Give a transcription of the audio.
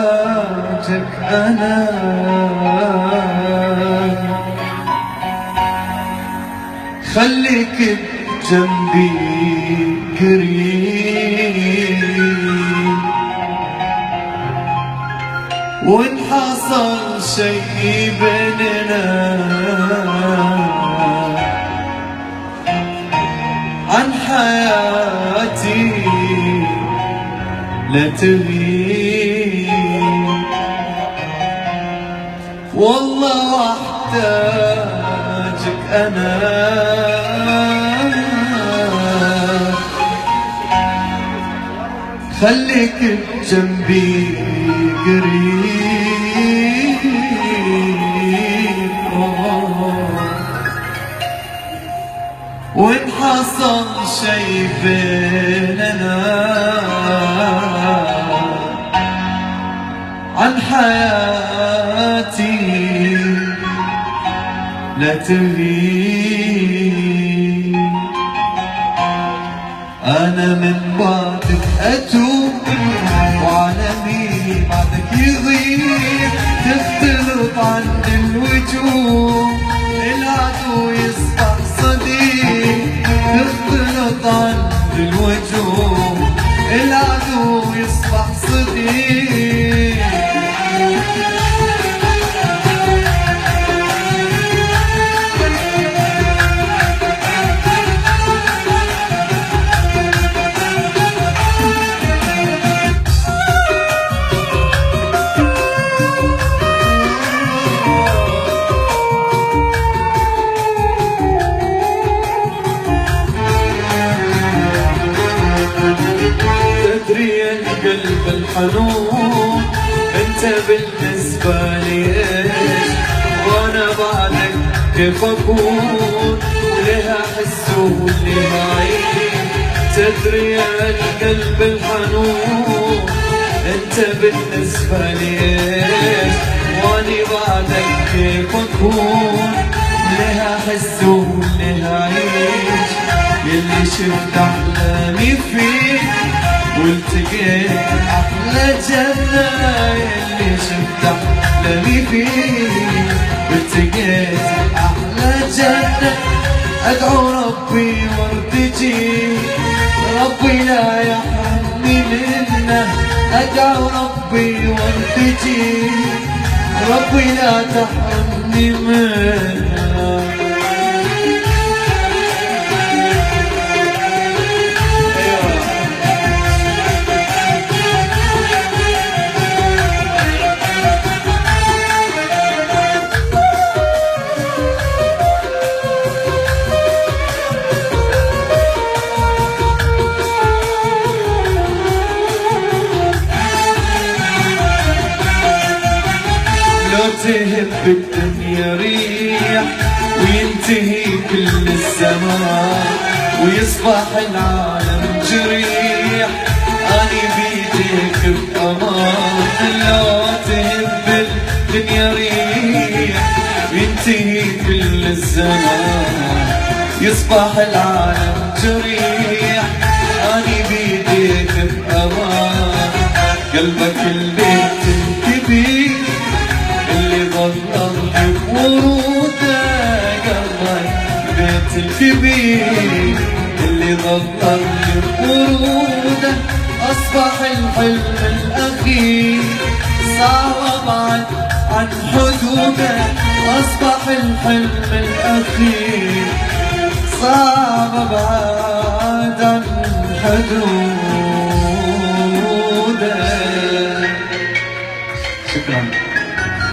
محتاجك أنا، خليك بجنبي قريب، وإن حصل شي بيننا عن حياتي لا تغيب، والله احتاجك انا، خليك بجنبي قريب، وإن حصل شي بيننا عن حياتي لا تغيب. أنا من بعدك أتوب وعالمي بعدك يغيب، تختلط عن الوجوه العدو يصبح صديق، تختلط عن الوجوه العدو يصبح صديق. القلب الحنون انت بالنسبة لي ايش، وانا بعدك كيف اكون، لها احس ولها عين. تدري يا القلب الحنون انت بالنسبة لي ايش، واني بعدك كيف اكون، لها احس ولها عيش. يلي شفت احلامي فيك والتقيت أحلى جنة، يلي شفت أحلامي فيك والتقيت أحلى جنة. أدعو ربي وارتجي ربي لا يحرمني منه، أدعو ربي وارتجي ربي لا تحرمني منه. تهب الدنيا ريح وينتهي كل الزمان، ويصبح العالم جريح، أني بيديك بأمان. لو تهب الدنيا ريح وينتهي كل الزمان، يصبح العالم جريح، أني بيديك بأمان. قلبك البيت الكبير اللي ظللت بوروده، قلبك بيت الكبير اللي ظللت بوروده، أصبح الحلم الأخير صار بعد عن حدوده، أصبح الحلم الأخير صار بعد عن حدوده.